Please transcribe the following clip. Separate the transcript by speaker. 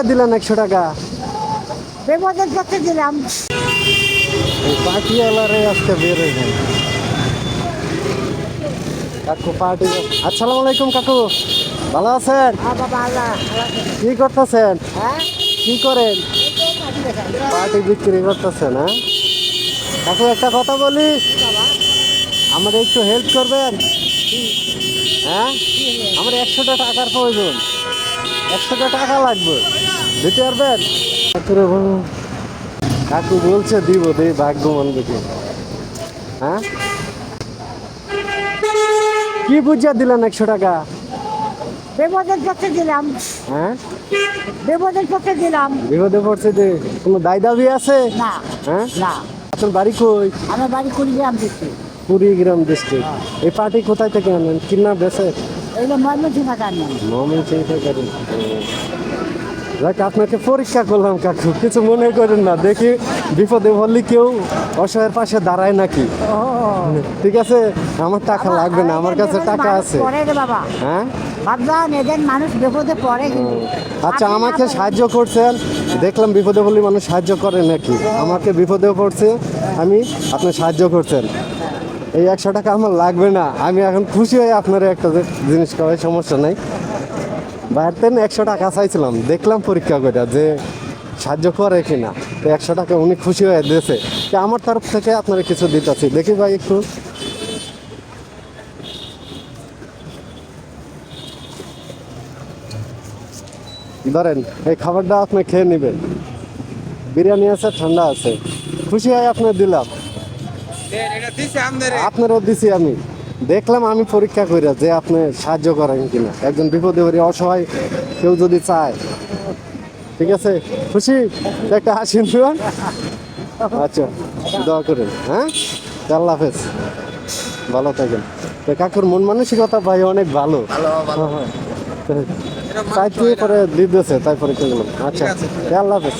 Speaker 1: দিলেন 100 টাকা।
Speaker 2: বিপদের পক্ষে দিলাম।
Speaker 1: পার্টিওয়ালারে আজকে বের হয়ে যায় কাকু পার্টি। আসসালামু আলাইকুম কাকু, ভালো আছেন?
Speaker 2: বাবা আল্লাহ
Speaker 1: কি করতেছেন?
Speaker 2: হ্যাঁ
Speaker 1: কি করেন? পার্টি বিক্রি করতেছেন? হ্যাঁ কাকু, একটা কথা বলি, আমাদের একটু হেল্প করবেন? হ্যাঁ, আমার 100টা টাকার প্রয়োজন, 100টা টাকা লাগবে, দিতে পারবেন? কাকুরে বলুন, কাকু বলছে দিব, দেই ভাগ্যবান দেখি। হ্যাঁ, কি বুঝিয়া দিলেন 100 টাকা?
Speaker 2: বিপদের পক্ষে দিলাম।
Speaker 1: হ্যাঁ,
Speaker 2: বিপদের পক্ষে দিলাম।
Speaker 1: বিপদে পড়ছে যে কোনো দায় দাবি আছে?
Speaker 2: না
Speaker 1: হ্যাঁ,
Speaker 2: না,
Speaker 1: আপনার বাড়ি কই?
Speaker 2: আমার বাড়ি কুড়িগ্রাম দিচ্ছি।
Speaker 1: কুড়িগ্রাম ডিস্ট্রিক্ট। এই পার্টি কোথায় থেকে আনেন, কিনা বেছে?
Speaker 2: এগুলো ময়মনসিংহ জানি।
Speaker 1: ময়মনসিংহ থেকে আনেন। দেখ, আপনাকে পরীক্ষা করলাম কাকু, কিছু মনে করেন না, দেখি বিপদে পড়লে কেউ অসহায়ের পাশে দাঁড়ায় নাকি। ঠিক আছে, আমার টাকা লাগবে না, আমার কাছে টাকা আছে।
Speaker 2: পরে রে বাবা,
Speaker 1: হ্যাঁ,
Speaker 2: ভাবলাম এদের মানুষ বিপদে পড়ে কিন্তু।
Speaker 1: আচ্ছা, আমাকে সাহায্য করছেন, দেখলাম বিপদে পড়লে মানুষ সাহায্য করে নাকি। আমাকে বিপদে পড়ছে, আমি আপনি সাহায্য করছেন, এই 100 টাকা আমার লাগবে না। আমি এখন খুশি হয়ে আপনার একটা জিনিস করার সমস্যা নাই। বাইরে 100 টাকা চাইছিলাম, দেখলাম পরীক্ষা করে যে সাহায্য করে কিনা, তো 100 টাকা উনি খুশি হয়ে দিয়েছে। তো আমার তরফ থেকে আপনারা কিছু দিতেছি, দেখি ভাই একটু। ধরেন, এই খাবারটা আপনি খেয়ে নেবেন, বিরিয়ানি আছে, ঠান্ডা আছে, খুশি হয়ে আপনার দিলাম। আপনারও দিছি আমি, দেখলাম আমি পরীক্ষা করি যে আপনি সাহায্য করেন কিনা, একজন বিপদে পড়ে অসহায় কেউ যদি চায়। ঠিক আছে, খুশি? একটা হাসি দিবেন। আচ্ছা, দোয়া করেন। হ্যাঁ, আল্লাহ হাফেজ, ভালো থাকেন। তো কাকুর মন মানসিকতা ভাই অনেক ভালো। চাইতে পরে দিতেছে, তারপরে গেলাম। আচ্ছা, আল্লাহ হাফেজ।